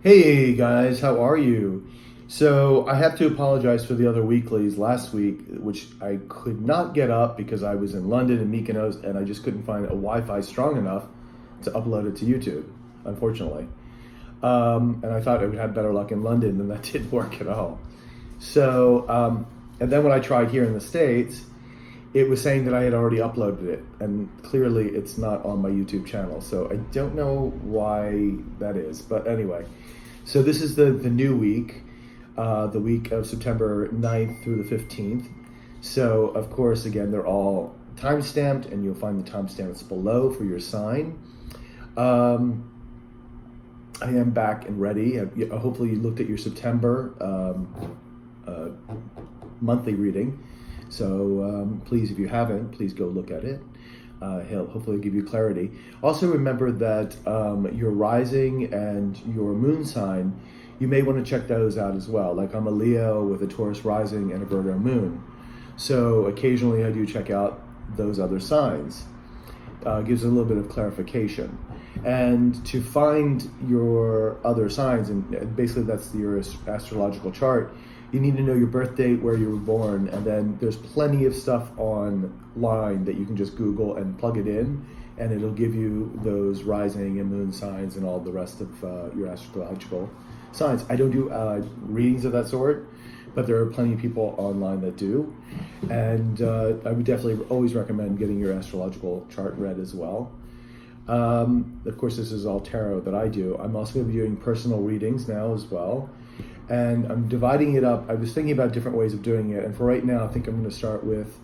Hey guys, how are you? So I have to apologize for the other weeklies last week, which I could not get up because I was in London and Mykonos and I just couldn't find a Wi-Fi strong enough to upload it to YouTube, unfortunately. And I thought I would have better luck in London, and that didn't work at all. And then when I tried here in the States, it was saying that I had already uploaded it, and clearly it's not on my YouTube channel. So I don't know why that is, but anyway. So this is the new week, the week of September 9th through the 15th. So of course, again, they're all time-stamped, and you'll find the timestamps below for your sign. I am back and ready. Hopefully you looked at your September monthly reading. So please, if you haven't, please go look at it. He'll hopefully give you clarity. Also remember that your rising and your moon sign, you may want to check those out as well. Like I'm a Leo with a Taurus rising and a Virgo moon. So occasionally I do check out those other signs. Gives a little bit of clarification. And to find your other signs, and basically that's your astrological chart, you need to know your birth date, where you were born, and then there's plenty of stuff online that you can just Google and plug it in, and it'll give you those rising and moon signs and all the rest of your astrological signs. I don't do readings of that sort, but there are plenty of people online that do, and I would definitely always recommend getting your astrological chart read as well. Of course, this is all tarot that I do. I'm also going to be doing personal readings now as well. And I'm dividing it up. I was thinking about different ways of doing it. And for right now, I think I'm going to start with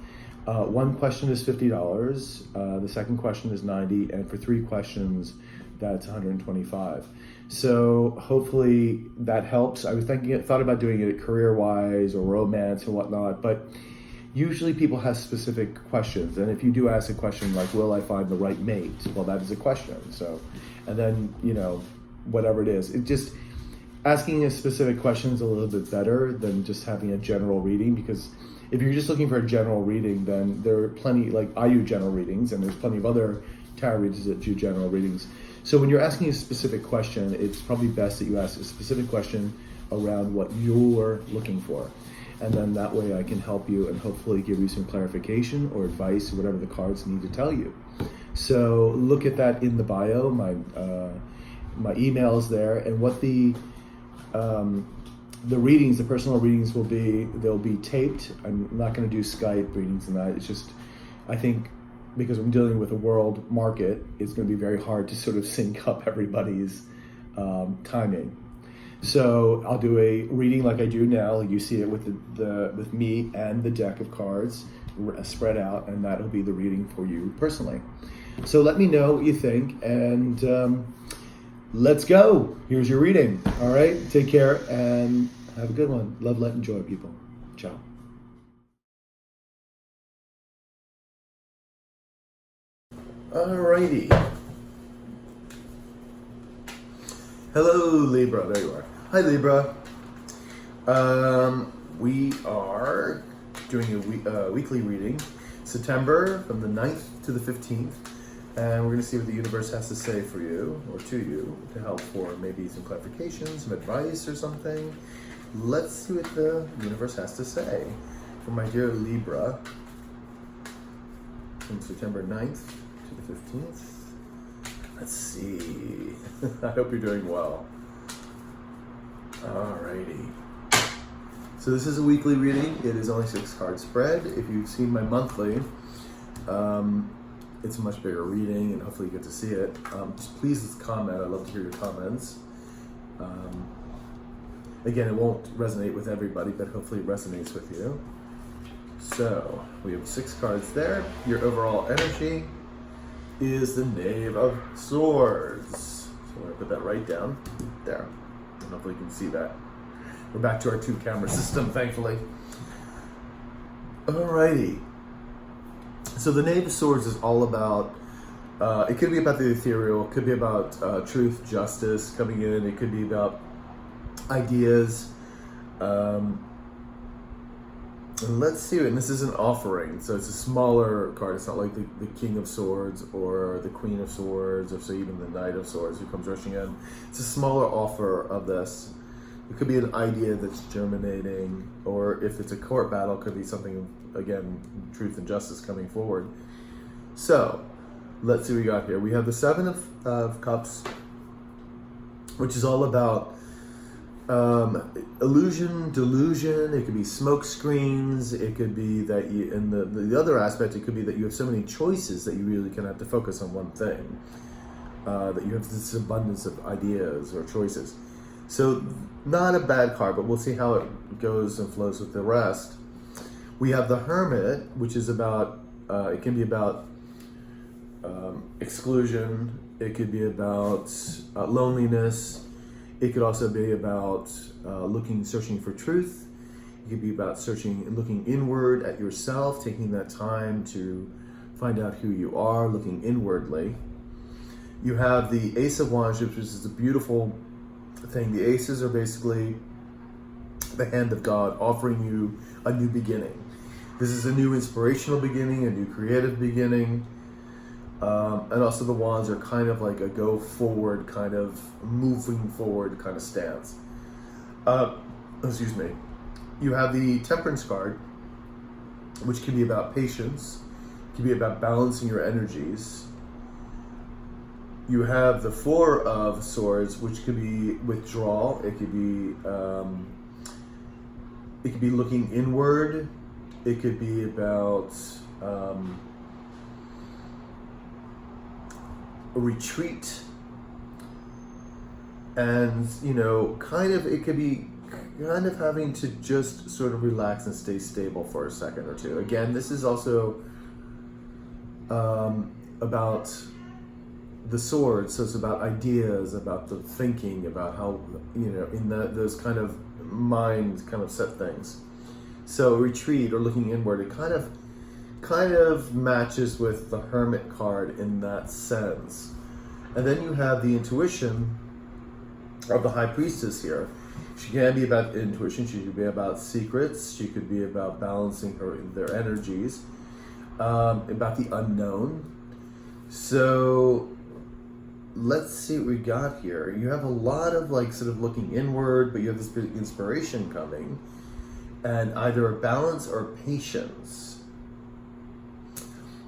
one question is $50. The second question is $90. And for 3 questions, that's $125. So hopefully that helps. I was thought about doing it career-wise or romance and whatnot. But usually people have specific questions. And if you do ask a question like, will I find the right mate? Well, that is a question. So, and then, whatever it is, it just... asking a specific question is a little bit better than just having a general reading, because if you're just looking for a general reading, then there are plenty, like I do general readings, and there's plenty of other tarot readers that do general readings. So when you're asking a specific question, it's probably best that you ask a specific question around what you're looking for. And then that way I can help you and hopefully give you some clarification or advice or whatever the cards need to tell you. So look at that in the bio. My email is there, and what the readings, the personal readings will be, they'll be taped. I'm not going to do Skype readings tonight. It's just, I think because I'm dealing with a world market, it's going to be very hard to sort of sync up everybody's timing. So I'll do a reading like I do now. You see it with with me and the deck of cards spread out, and that'll be the reading for you personally. So let me know what you think, and let's go. Here's your reading. All right. Take care and have a good one. Love, light, and joy, people. Ciao. All righty. Hello, Libra. There you are. Hi, Libra. We are doing a weekly reading, September from the 9th to the 15th. And we're going to see what the universe has to say for you, or to you, to help for maybe some clarification, some advice or something. Let's see what the universe has to say for my dear Libra from September 9th to the 15th. Let's see. I hope you're doing well. Alrighty. So this is a weekly reading. It is only 6 card spread. If you've seen my monthly, it's a much bigger reading, and hopefully you get to see it. Please comment. I'd love to hear your comments. Again, it won't resonate with everybody, but hopefully it resonates with you. So we have 6 cards there. Your overall energy is the Knave of Swords. So I'm going to put that right down there. And hopefully you can see that. We're back to our 2-camera system, thankfully. Alrighty. So the Knave of Swords is all about, it could be about the ethereal, it could be about truth, justice coming in, it could be about ideas. And let's see, and this is an offering, so it's a smaller card. It's not like the King of Swords or the Queen of Swords, or say even the Knight of Swords who comes rushing in. It's a smaller offer of this. It could be an idea that's germinating, or if it's a court battle, it could be something, again, truth and justice coming forward. So, let's see what we got here. We have the Seven of Cups, which is all about illusion, delusion. It could be smoke screens. It could be that you, and the other aspect, it could be that you have so many choices that you really kind of have to focus on one thing. That you have this abundance of ideas or choices. So, not a bad card, but we'll see how it goes and flows with the rest. We have the Hermit, which is about, it can be about exclusion. It could be about loneliness. It could also be about searching for truth. It could be about searching and looking inward at yourself, taking that time to find out who you are, looking inwardly. You have the Ace of Wands, which is a beautiful thing. The aces are basically the hand of God offering you a new beginning. This is a new inspirational beginning, a new creative beginning. And also the wands are kind of like a go forward, kind of moving forward kind of stance. Excuse me. You have the Temperance card, which can be about patience. It can be about balancing your energies. You have the Four of Swords, which could be withdrawal. It could be looking inward. It could be about a retreat, and it could be kind of having to just sort of relax and stay stable for a second or two. Again, this is also about the swords, so it's about ideas, about the thinking, about how in those kind of mind kind of set things. So retreat or looking inward, it kind of matches with the Hermit card in that sense. And then you have the intuition of the High Priestess here. She can be about intuition, she could be about secrets, she could be about balancing their energies, about the unknown. So let's see what we got here. You have a lot of sort of looking inward, but you have this big inspiration coming, and either a balance or patience.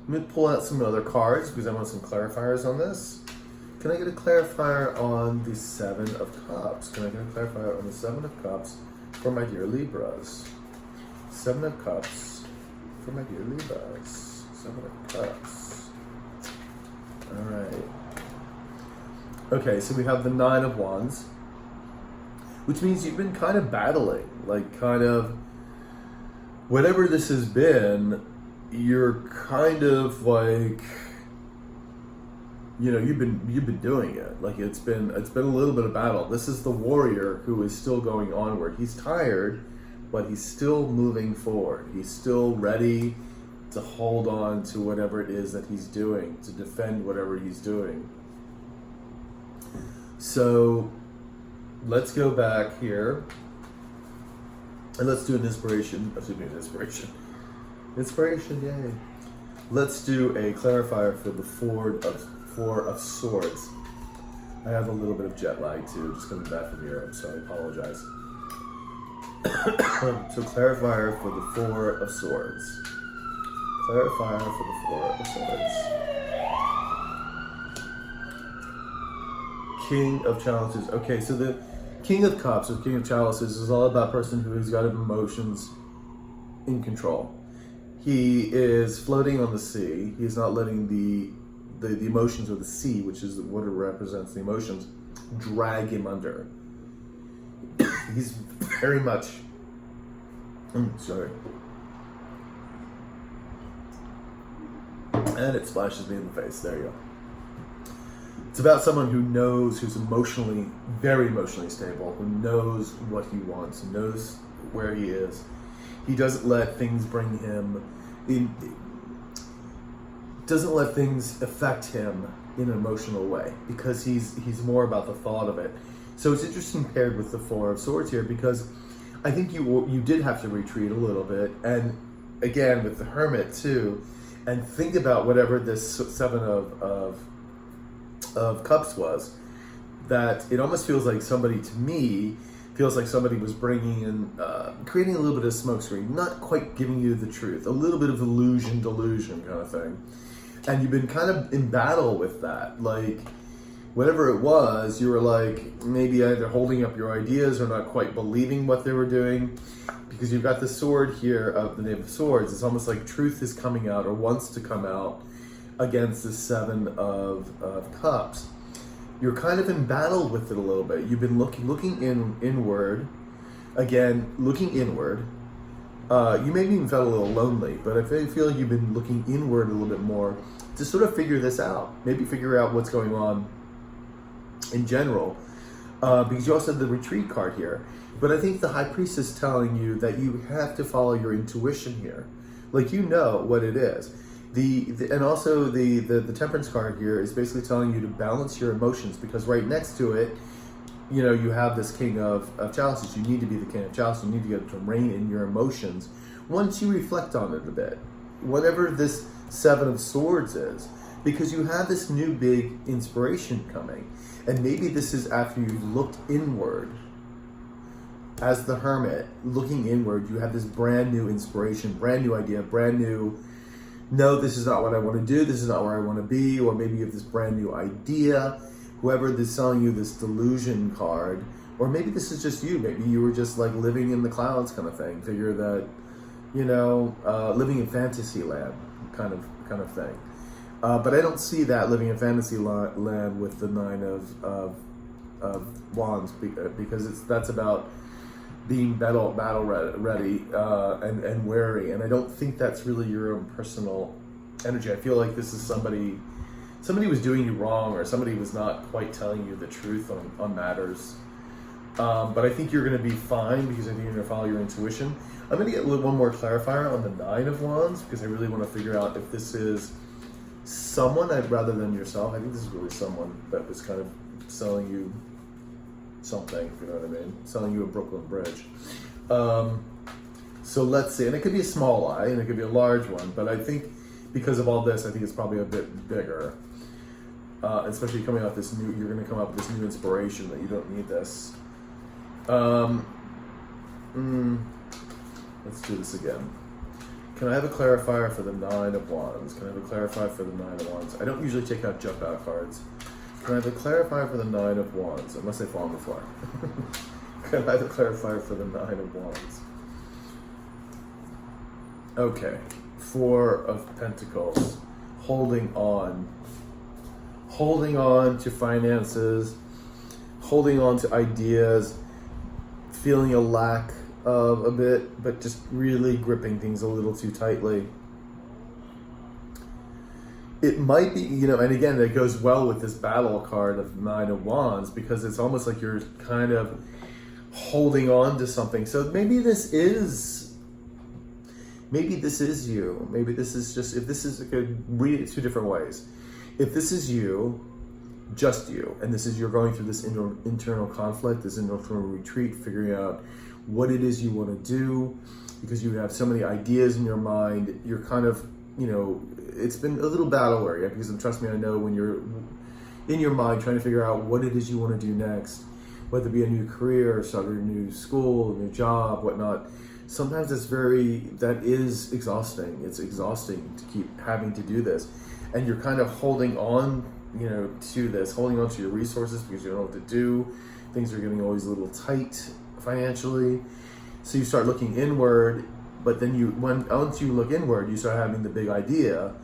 Let me pull out some other cards because I want some clarifiers on this. Can I get a clarifier on the Seven of Cups? Can I get a clarifier on the Seven of Cups for my dear Libras? Seven of Cups for my dear Libras. Seven of Cups. All right. Okay, so we have the Nine of Wands, which means you've been kind of battling, whatever this has been, you're kind of you've been doing it. It's been a little bit of battle. This is the warrior who is still going onward. He's tired, but he's still moving forward. He's still ready to hold on to whatever it is that he's doing, to defend whatever he's doing. So let's go back here and let's do an inspiration. Inspiration, yay. Let's do a clarifier for the Four of Swords. I have a little bit of jet lag too, just coming back from Europe, so I apologize. So clarifier for the Four of Swords. Clarifier for the Four of Swords. King of Chalices. Okay, so the King of Cups or King of Chalices is all about a person who has got emotions in control. He is floating on the sea. He's not letting the emotions of the sea, which is what it represents, the emotions, drag him under. He's very much... sorry. And it splashes me in the face. There you go. It's about someone who knows, who's very emotionally stable, who knows what he wants, knows where he is. He doesn't let things bring him in, doesn't let things affect him in an emotional way, because he's more about the thought of it. So it's interesting paired with the Four of Swords here, because I think you did have to retreat a little bit, and again with the Hermit too, and think about whatever this Seven of Cups was. That it almost feels like somebody, to me, feels like somebody was bringing in, creating a little bit of smokescreen, not quite giving you the truth, a little bit of delusion kind of thing. And you've been kind of in battle with that. Like, whatever it was, you were like maybe either holding up your ideas or not quite believing what they were doing. Because you've got the sword here of the Knave of Swords. It's almost like truth is coming out or wants to come out against the Seven of Cups. You're kind of in battle with it a little bit. You've been looking inward. Again, looking inward. You maybe even felt a little lonely, but I feel like you've been looking inward a little bit more to sort of figure this out. Maybe figure out what's going on in general. Because you also have the retreat card here. But I think the High Priestess is telling you that you have to follow your intuition here. Like, you know what it is. And also the Temperance card here is basically telling you to balance your emotions, because right next to it, you know, you have this King of Chalices. You need to be the King of Chalices. You need to get to rein in your emotions once you reflect on it a bit. Whatever this Seven of Swords is, because you have this new big inspiration coming. And maybe this is after you've looked inward. As the Hermit, looking inward, you have this brand new inspiration, brand new idea, brand new, no, this is not what I want to do, this is not where I want to be, or maybe you have this brand new idea, whoever is selling you this delusion card, or maybe this is just you, maybe you were just like living in the clouds kind of thing, figure that, you know, living in fantasy land kind of thing. But I don't see that living in fantasy land with the Nine of Wands, because that's about being battle ready and wary, and I don't think that's really your own personal energy. I feel like this is somebody was doing you wrong, or somebody was not quite telling you the truth on matters. But I think you're going to be fine, because I think you're going to follow your intuition. I'm going to get one more clarifier on the Nine of Wands, because I really want to figure out if this is someone rather than yourself. I think this is really someone that was kind of selling you something, if you know what I mean, selling you a Brooklyn Bridge. So let's see, and it could be a small lie, and it could be a large one, but I think because of all this, I think it's probably a bit bigger. Especially coming off this new, you're going to come up with this new inspiration that you don't need this. Let's do this again. Can I have a clarifier for the Nine of Wands? Can I have a clarifier for the Nine of Wands? I don't usually take out jump out cards. Can I have a clarifier for the Nine of Wands? Unless they fall on the floor. Can I have a clarifier for the Nine of Wands? Okay. Four of Pentacles. Holding on. Holding on to finances. Holding on to ideas. Feeling a lack of a bit, but just really gripping things a little too tightly. It might be, you know, and again, that goes well with this battle card of Nine of Wands, because it's almost like you're kind of holding on to something. So maybe this is you. Maybe this is just, if this is, I could read it two different ways. If this is you, just you, and this is, you're going through this internal conflict, this internal retreat, figuring out what it is you want to do, because you have so many ideas in your mind, you're kind of, you know, it's been a little battle area, because trust me, I know when you're in your mind trying to figure out what it is you want to do next, whether it be a new career, start a new school, a new job, whatnot, sometimes that is exhausting. It's exhausting to keep having to do this. And you're kind of holding on, you know, to this, holding on to your resources because you don't know what to do. Things are getting always a little tight financially. So you start looking inward, but then once you look inward, you start having the big idea,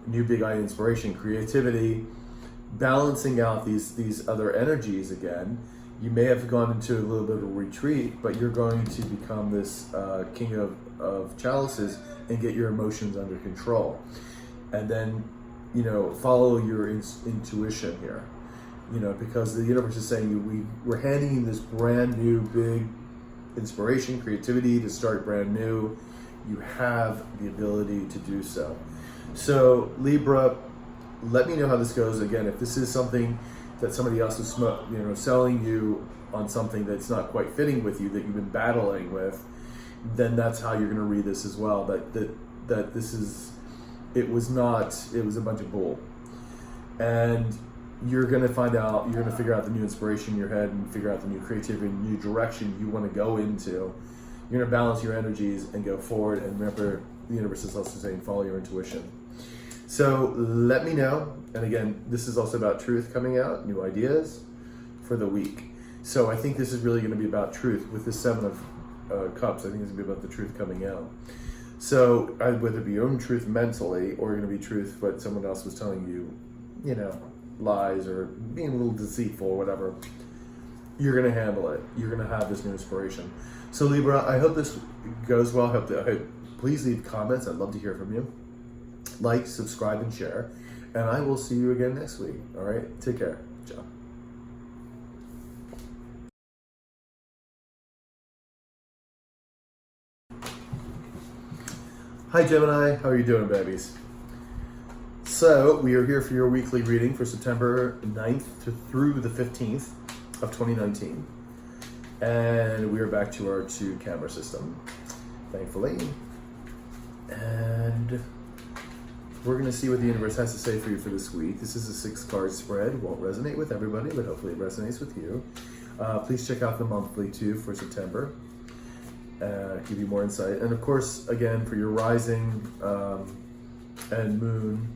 new big idea, inspiration, creativity, balancing out these other energies again. You may have gone into a little bit of a retreat, but you're going to become this King of Chalices and get your emotions under control. And then, you know, follow your intuition here, you know, because the universe is saying we're handing you this brand new big inspiration, creativity to start brand new. You have the ability to do so. So Libra, let me know how this goes. Again, if this is something that somebody else is selling you on something that's not quite fitting with you, that you've been battling with, then that's how you're going to read this as well. That this is, it was a bunch of bull. And you're going to find out, you're going to figure out the new inspiration in your head and figure out the new creativity, new direction you want to go into. You're going to balance your energies and go forward. And remember, the universe is also saying, follow your intuition. So let me know. And again, this is also about truth coming out, new ideas for the week. So I think this is really going to be about truth with the Seven of Cups. I think it's going to be about the truth coming out. So whether it be your own truth mentally or going to be truth what someone else was telling you, lies or being a little deceitful or whatever, you're going to handle it. You're going to have this new inspiration. So Libra, I hope this goes well. Please leave comments. I'd love to hear from you. Like, subscribe, and share. And I will see you again next week. All right? Take care. Ciao. Hi Gemini, how are you doing, babies? So we are here for your weekly reading for September 9th through the 15th of 2019. And we are back to our 2-camera system, thankfully. And we're going to see what the universe has to say for you for this week. This is a 6-card spread. It won't resonate with everybody, but hopefully it resonates with you. Please check out the monthly too for September. Give you more insight. And of course, again, for your rising and moon,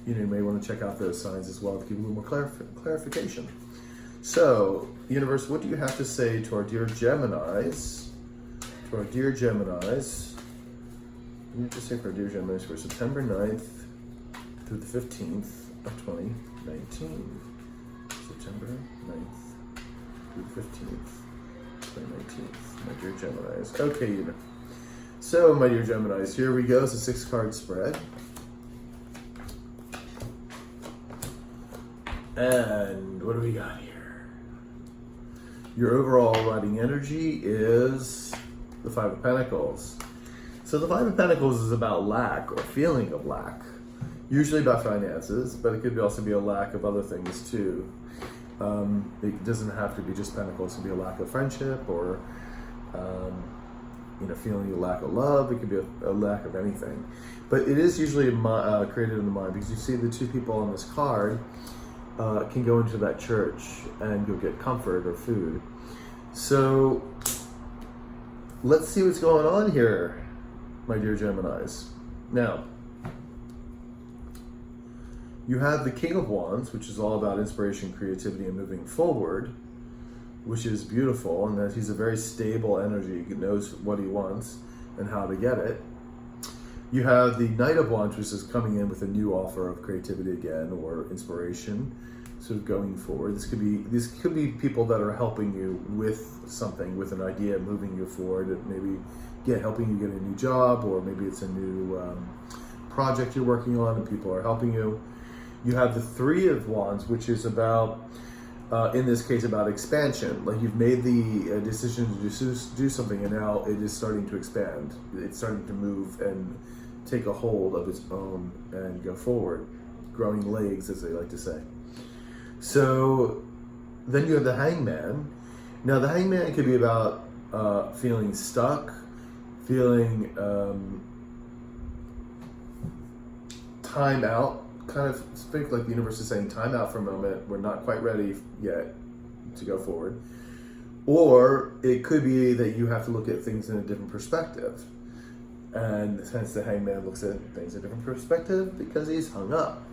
you may want to check out those signs as well to give you a little more clarification. So, universe, what do you have to say to our dear Geminis? To our dear Geminis. What do you have to say for our dear Geminis for September 9th through the 15th of 2019? September 9th through the 15th. 2019, my dear Geminis. Okay, so my dear Geminis, here we go. It's a 6-card spread. And what do we got here? Your overall riding energy is the 5 of Pentacles. So the 5 of Pentacles is about lack or feeling of lack. Usually about finances, but it could also be a lack of other things too. It doesn't have to be just Pentacles. It can be a lack of friendship or, feeling a lack of love. It could be a lack of anything. But it is usually created in the mind because you see the 2 people on this card can go into that church and go get comfort or food. So let's see what's going on here, my dear Geminis. Now, you have the King of Wands, which is all about inspiration, creativity, and moving forward, which is beautiful, and that he's a very stable energy. He knows what he wants and how to get it. You have the Knight of Wands, which is coming in with a new offer of creativity again, or inspiration, sort of going forward. This could be people that are helping you with something, with an idea, moving you forward, maybe helping you get a new job, or maybe it's a new project you're working on and people are helping you. You have the 3 of Wands, which is about, in this case, about expansion. Like you've made the decision to do something and now it is starting to expand. It's starting to move and take a hold of its own and go forward. Growing legs, as they like to say. So then you have the Hangman. Now the Hangman could be about feeling stuck, feeling time out. Kind of speak like the universe is saying, time out for a moment, we're not quite ready yet to go forward. Or it could be that you have to look at things in a different perspective. And hence the Hangman looks at things in a different perspective because he's hung up.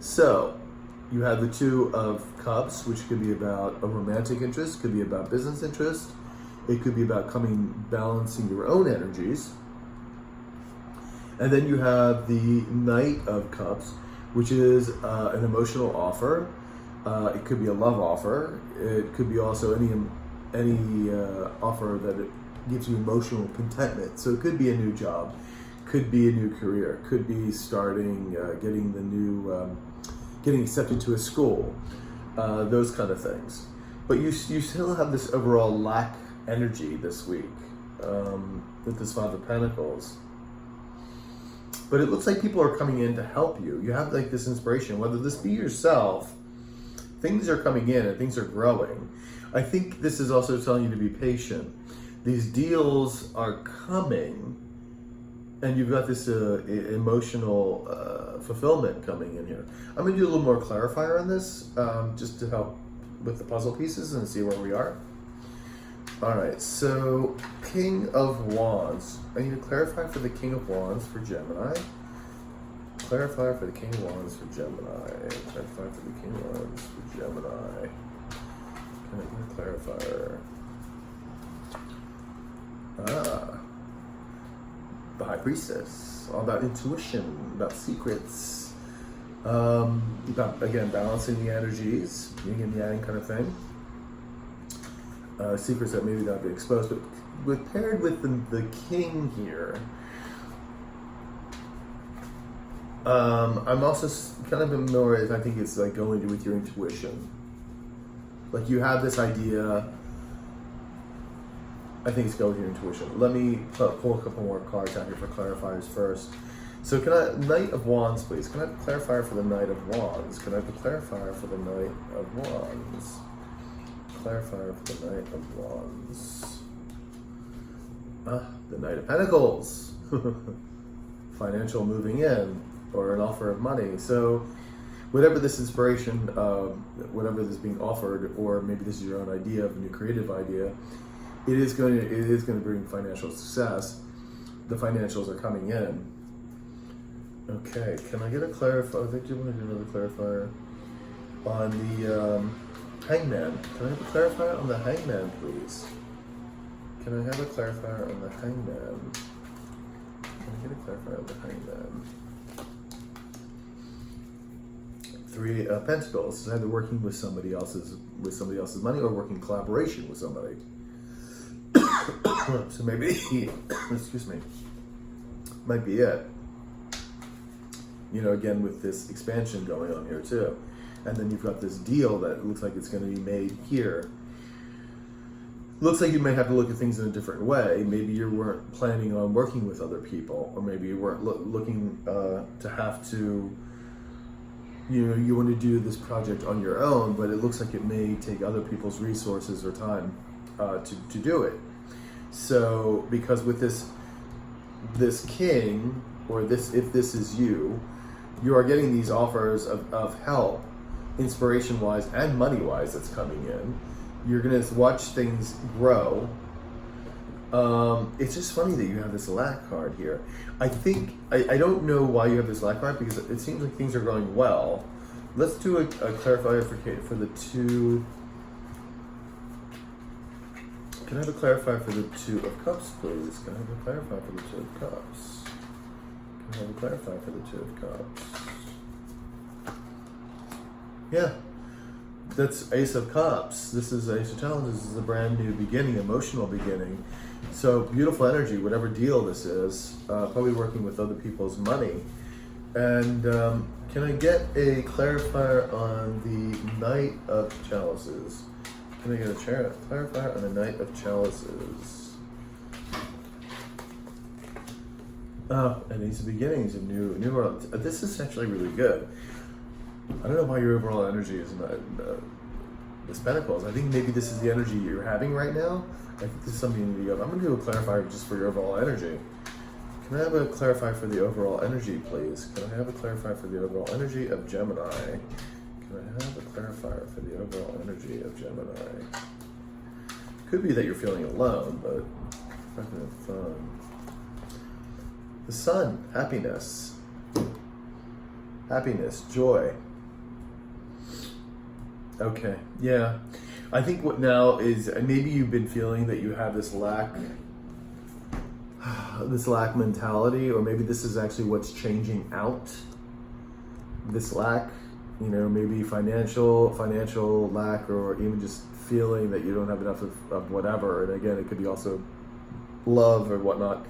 So you have the 2 of Cups, which could be about a romantic interest, could be about business interest. It could be about balancing your own energies. And then you have the Knight of Cups, which is an emotional offer. It could be a love offer. It could be also any offer that it gives you emotional contentment. So it could be a new job, could be a new career, could be starting, getting accepted to a school, those kind of things. But you still have this overall lack energy this week with this 5 of Pentacles. But it looks like people are coming in to help you. You have like this inspiration, whether this be yourself, things are coming in and things are growing. I think this is also telling you to be patient. These deals are coming, and you've got this emotional fulfillment coming in here. I'm going to do a little more clarifier on this, just to help with the puzzle pieces and see where we are. All right, so King of Wands. I need to clarify for the King of Wands for Gemini. Clarify for the King of Wands for Gemini. Clarify for the King of Wands for Gemini. Can I get a clarifier? The High Priestess. All about intuition, about secrets. About, again, balancing the energies, yin and yang kind of thing. Secrets that maybe not be exposed, but paired with the king here, I'm also kind of more, I think it's like going with your intuition. Like you have this idea, I think it's going with your intuition. Let me pull a couple more cards out here for clarifiers first. So can I, Knight of Wands, please. Can I have a clarifier for the Knight of Wands? Can I have a clarifier for the Knight of Wands? Clarifier for the Knight of Wands. The Knight of Pentacles. Financial moving in, or an offer of money. So whatever this inspiration, whatever this is being offered, or maybe this is your own idea of a new creative idea, it is going to bring financial success. The financials are coming in. Okay, can I get a clarifier? I think you want to do another clarifier on the Hangman. Can I have a clarifier on the Hangman, please? Can I have a clarifier on the Hangman? Can I get a clarifier on the Hangman? Three Pentacles. It's either working with somebody else's money or working in collaboration with somebody. So maybe, excuse me, might be it. You know, again with this expansion going on here too. And then you've got this deal that looks like it's going to be made here. Looks like you may have to look at things in a different way. Maybe you weren't planning on working with other people, or maybe you weren't looking to have to, you know, you want to do this project on your own, but it looks like it may take other people's resources or time to do it. So, because with this king, or this, if this is you, you are getting these offers of help, inspiration-wise and money-wise, that's coming in. You're going to watch things grow. It's just funny that you have this lack card here. I think, I don't know why you have this lack card, because it seems like things are going well. Let's do a clarifier for the two. Can I have a clarifier for the Two of Cups, please? Can I have a clarifier for the Two of Cups? Can I have a clarifier for the Two of Cups? Yeah. That's Ace of Cups. This is Ace of Talents. This is a brand new beginning, emotional beginning. So beautiful energy, whatever deal this is. Probably working with other people's money. And can I get a clarifier on the Knight of Chalices? Can I get a clarifier on the Knight of Chalices? Oh, and these beginnings of new world. This is actually really good. I don't know why your overall energy is not this Pentacles. I think maybe this is the energy you're having right now. I think this is something you need to go. I'm going to do a clarifier just for your overall energy. Can I have a clarifier for the overall energy, please? Can I have a clarifier for the overall energy of Gemini? Can I have a clarifier for the overall energy of Gemini? Could be that you're feeling alone, but not going to have fun. The Sun, happiness. Happiness, joy. Okay, yeah. I think what now is, maybe you've been feeling that you have this lack mentality, or maybe this is actually what's changing out. This lack, you know, maybe financial lack, or even just feeling that you don't have enough of whatever. And again, it could be also love or whatnot.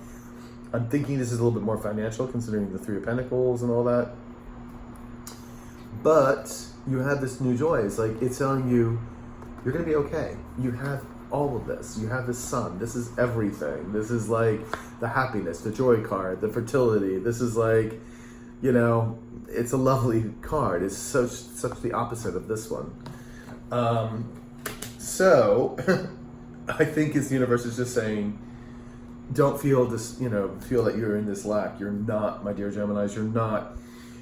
I'm thinking this is a little bit more financial, considering the Three of Pentacles and all that. But you have this new joy. It's like, it's telling you, you're going to be okay. You have all of this. You have the sun. This is everything. This is like the happiness, the joy card, the fertility. This is like, you know, it's a lovely card. It's such the opposite of this one. So I think the universe is just saying, don't feel this, you know, feel that you're in this lack. You're not, my dear Geminis, you're not.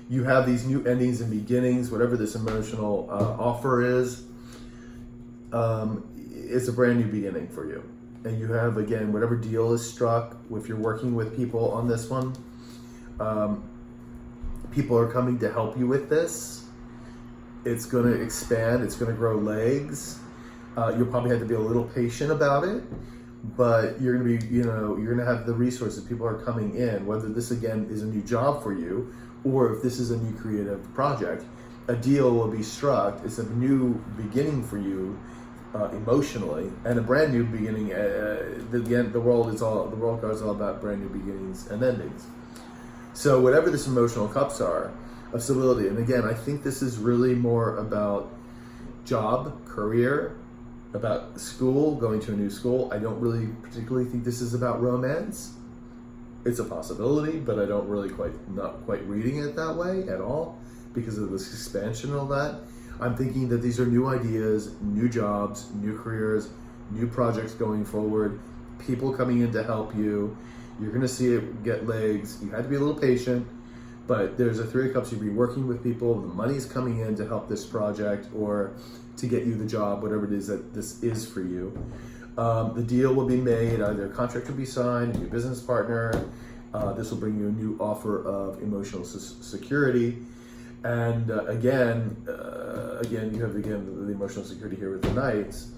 You have these new endings and beginnings, whatever this emotional offer is. It's a brand new beginning for you. And you have, again, whatever deal is struck, if you're working with people on this one, people are coming to help you with this. It's going to expand. It's going to grow legs. You'll probably have to be a little patient about it, but you're going to be, you know, you're going to have the resources. People are coming in, whether this, again, is a new job for you, or if this is a new creative project. A deal will be struck. It's a new beginning for you. Emotionally, and a brand new beginning. Again, the world card is all about brand new beginnings and endings. So whatever this emotional cups are of stability, and again, I think this is really more about job, career, about school, going to a new school. I don't really particularly think this is about romance. It's a possibility, but I don't really not quite reading it that way at all because of this expansion and all that. I'm thinking that these are new ideas, new jobs, new careers, new projects going forward, people coming in to help you. You're going to see it get legs. You had to be a little patient, but there's a Three of Cups. You'll be working with people. The money's coming in to help this project or to get you the job, whatever it is that this is for you. The deal will be made. Either a contract will be signed, a new business partner. This will bring you a new offer of emotional security. And again, you have the emotional security here with the Knights.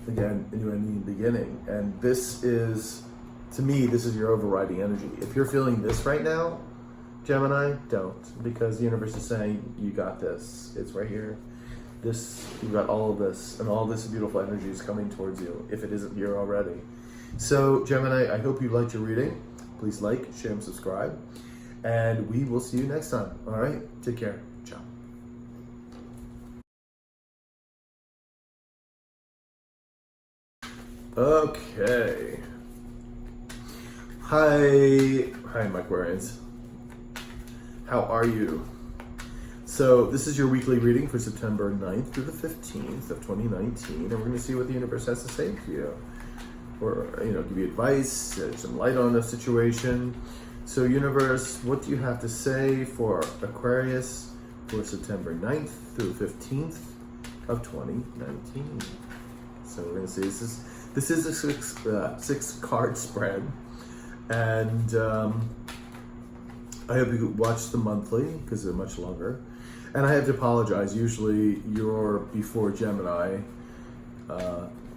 Again, a new ending, beginning, and this is, to me, this is your overriding energy. If you're feeling this right now, Gemini, don't, because the universe is saying you got this. It's right here. You got all of this, and all this beautiful energy is coming towards you. If it isn't here already, so Gemini, I hope you liked your reading. Please like, share, and subscribe. And we will see you next time. All right? Take care. Ciao. Okay. Hi, my Aquarians. How are you? So this is your weekly reading for September 9th through the 15th of 2019. And we're going to see what the universe has to say to you. Or, you know, give you advice, shed some light on the situation. So universe, what do you have to say for Aquarius for September 9th through 15th of 2019? So we're going to see this is a six card spread, and I hope you watch the monthly because they're much longer. And I have to apologize. Usually you're before Gemini,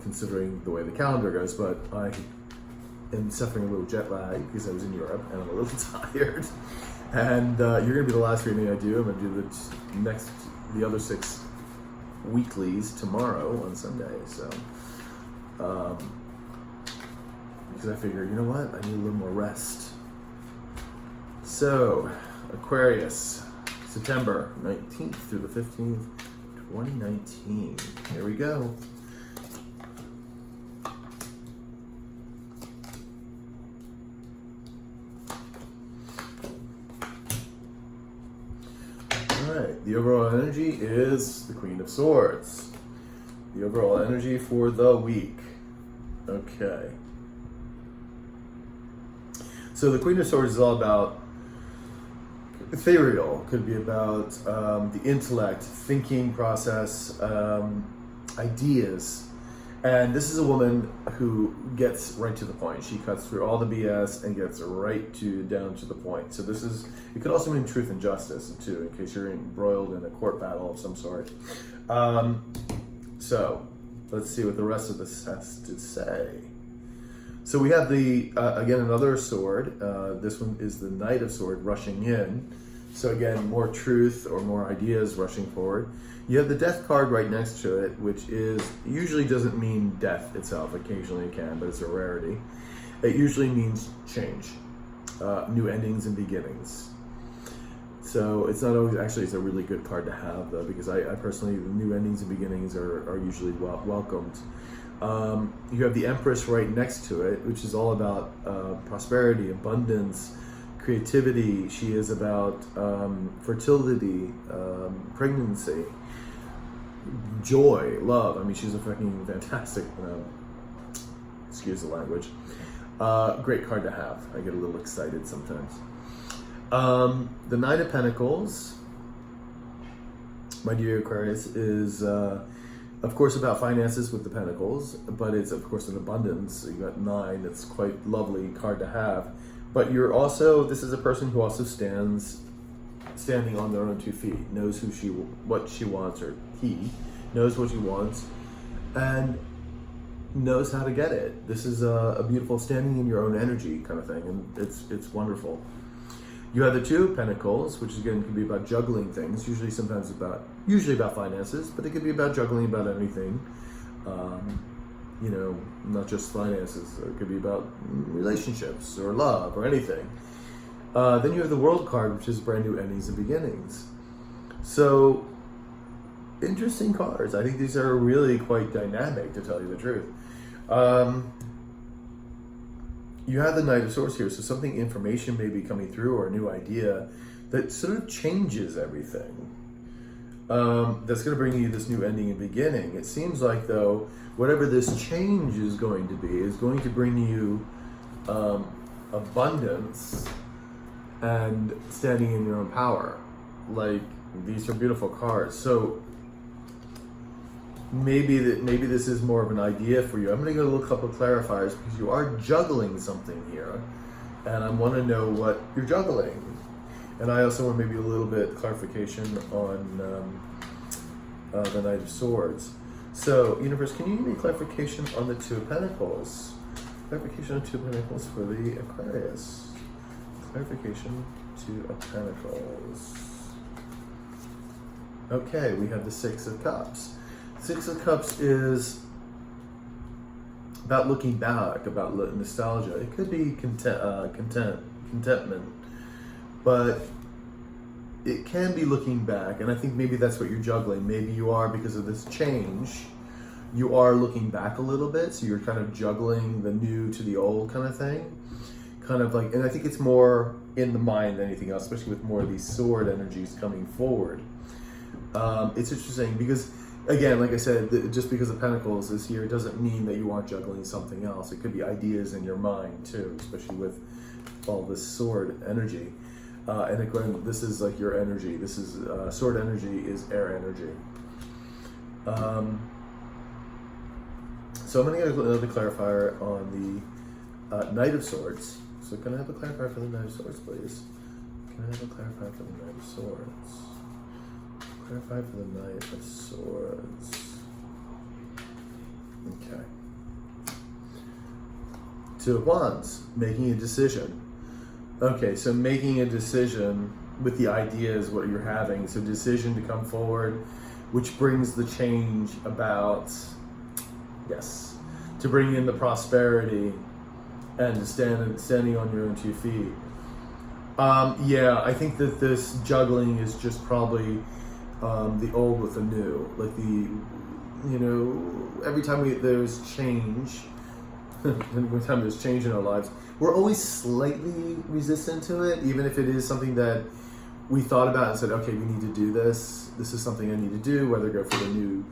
considering the way the calendar goes, but I am suffering a little jet lag because I was in Europe and I'm a little tired. And you're going to be the last reading I do. I'm going to do the other 6 weeklies tomorrow on Sunday. So, because I figure, you know what? I need a little more rest. So, Aquarius, September 19th through the 15th, 2019. Here we go. Alright, the overall energy is the Queen of Swords. The overall energy for the week. Okay. So the Queen of Swords is all about ethereal, could be about the intellect, thinking process, ideas. And this is a woman who gets right to the point. She cuts through all the BS and gets right down to the point. So this is, it could also mean truth and justice too, in case you're embroiled in a court battle of some sort. So let's see what the rest of this has to say. So we have again, another sword. This one is the Knight of Swords rushing in. So again, more truth or more ideas rushing forward. You have the Death card right next to it, which usually doesn't mean death itself. Occasionally it can, but it's a rarity. It usually means change, new endings and beginnings. So it's not always, actually it's a really good card to have though, because I personally, the new endings and beginnings are usually welcomed. You have the Empress right next to it, which is all about prosperity, abundance, creativity. She is about fertility, pregnancy, joy, love. I mean, she's a fucking fantastic, excuse the language, great card to have. I get a little excited sometimes. The Knight of Pentacles, my dear Aquarius, is of course about finances with the Pentacles, but it's of course an abundance. You got 9. It's quite lovely card to have. But you're also, this is a person who also standing on their own 2 feet, knows what she wants, or he knows what he wants, and knows how to get it. This is a beautiful standing in your own energy kind of thing, and it's wonderful. You have the 2 of Pentacles, which again can be about juggling things, usually about finances, but it could be about juggling about anything. You know, not just finances. It could be about relationships or love or anything. Then you have the World card, which is brand new endings and beginnings. So, interesting cards. I think these are really quite dynamic, to tell you the truth. You have the Knight of Swords here, so something, information may be coming through, or a new idea that sort of changes everything. That's going to bring you this new ending and beginning. It seems like, though, whatever this change is going to be is going to bring you abundance and standing in your own power. Like, these are beautiful cards. So maybe this is more of an idea for you. I'm going to get a little couple of clarifiers, because you are juggling something here, and I want to know what you're juggling. And I also want maybe a little bit clarification on the Knight of Swords. So, universe, can you give me clarification on the 2 of Pentacles? Clarification on 2 of Pentacles for the Aquarius. Clarification 2 of Pentacles. Okay, we have the 6 of Cups. 6 of Cups is about looking back, about nostalgia. It could be contentment, but it can be looking back, and I think maybe that's what you're juggling. Maybe you are, because of this change, you are looking back a little bit, so you're kind of juggling the new to the old kind of thing. Kind of like, and I think it's more in the mind than anything else, especially with more of these sword energies coming forward. It's interesting because, again, like I said, just because the Pentacles is here doesn't mean that you aren't juggling something else. It could be ideas in your mind too, especially with all this sword energy. And again, this is like your energy. This is sword energy is air energy. So I'm going to get another clarifier on the Knight of Swords. So can I have a clarifier for the Knight of Swords, please? Can I have a clarifier for the Knight of Swords? Clarify for the Knight of Swords. Okay. 2 of Wands, making a decision. Okay, so making a decision with the ideas, what you're having. So decision to come forward, which brings the change about, yes, to bring in the prosperity and to standing on your own 2 feet. Yeah, I think that this juggling is just probably the old with the new. Like every time there's change, every time there's change in our lives, we're always slightly resistant to it, even if it is something that we thought about and said, okay, we need to do this. This is something I need to do, whether go for a new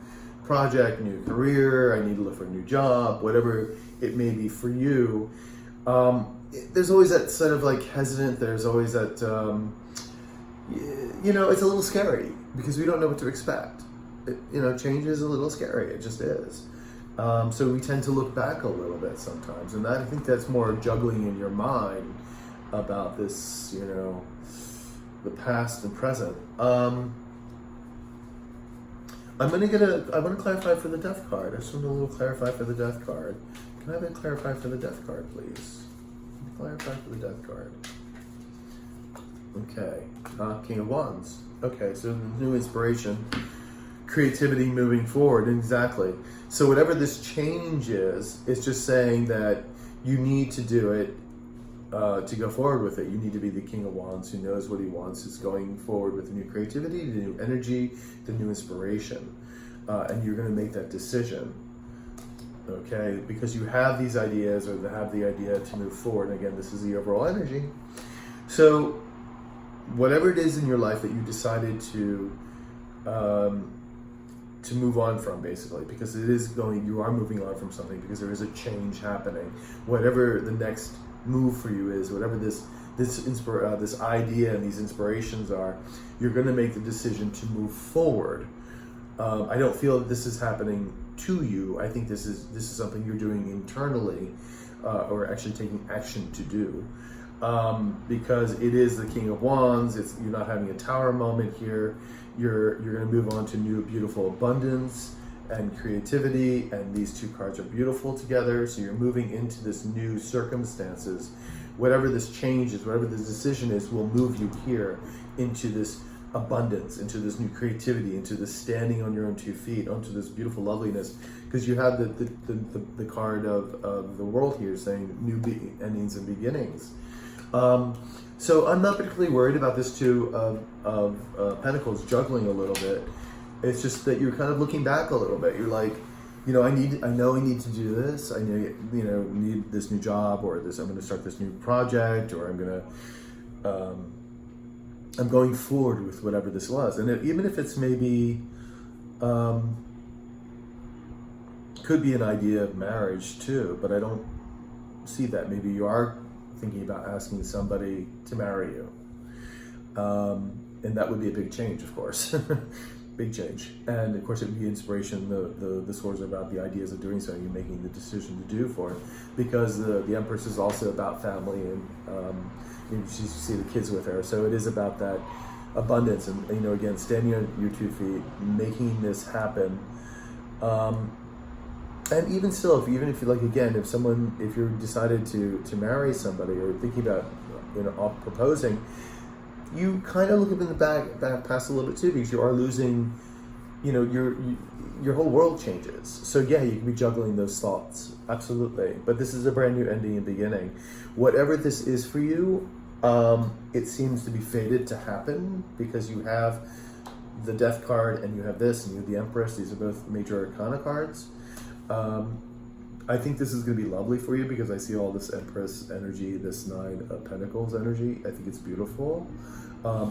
project, new career, I need to look for a new job, whatever it may be for you. There's always that sort of like hesitant, there's always that, it's a little scary because we don't know what to expect. Change is a little scary, it just is. So we tend to look back a little bit sometimes, and I think that's more juggling in your mind about this, the past and present. I want to clarify for the Death card. I just want to clarify for the Death card. Can I have it clarify for the Death card, please? Clarify for the Death card. Okay, King of Wands. Okay, so new inspiration, creativity moving forward, exactly. So whatever this change is, it's just saying that you need to do it to go forward with it, you need to be the King of Wands who knows what he wants, is going forward with the new creativity, the new energy, the new inspiration. And you're going to make that decision, okay? Because you have these ideas, or have the idea to move forward. And again, this is the overall energy. So whatever it is in your life that you decided to move on from, basically, because you are moving on from something, because there is a change happening. Whatever the next move for you is, whatever this idea and these inspirations are, you're going to make the decision to move forward. I don't feel that this is happening to you. I think this is something you're doing internally, or actually taking action to do, because it is the King of Wands. You're not having a tower moment here. You're going to move on to new, beautiful abundance and creativity, and these two cards are beautiful together. So you're moving into this new circumstances. Whatever this change is, whatever this decision is, will move you here into this abundance, into this new creativity, into this standing on your own 2 feet, onto this beautiful loveliness, because you have the card of the world here saying new endings and beginnings. So I'm not particularly worried about this Two of Pentacles juggling a little bit. It's just that you're kind of looking back a little bit. You're like, you know, I know I need to do this. I need this new job, or I'm going to start this new project, or I'm going forward with whatever this was. And even if it's maybe, could be an idea of marriage too, but I don't see that. Maybe you are thinking about asking somebody to marry you. And that would be a big change, of course. Big change. And of course it would be inspiration. The swords are about the ideas of doing so, you're making the decision to do for it, because the Empress is also about family, and you see the kids with her. So it is about that abundance, and again, standing on your 2 feet, making this happen. And even still, even if you like, again, if you're decided to marry somebody, or thinking about proposing, you kind of look up in the back past a little bit too, because you are losing, your whole world changes. So yeah, you can be juggling those thoughts, absolutely. But this is a brand new ending and beginning. Whatever this is for you, it seems to be fated to happen, because you have the Death card, and you have this, and you have the Empress. These are both major arcana cards. I think this is going to be lovely for you, because I see all this Empress energy, this Nine of Pentacles energy. I think it's beautiful.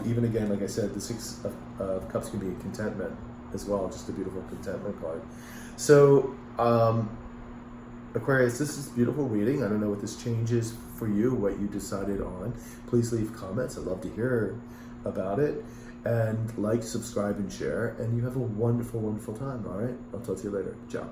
Even again, like I said, the Six of Cups can be a contentment as well, just a beautiful contentment card. So, Aquarius, this is a beautiful reading. I don't know what this changes for you, what you decided on. Please leave comments. I'd love to hear about it. And like, subscribe, and share. And you have a wonderful, wonderful time, all right? I'll talk to you later. Ciao.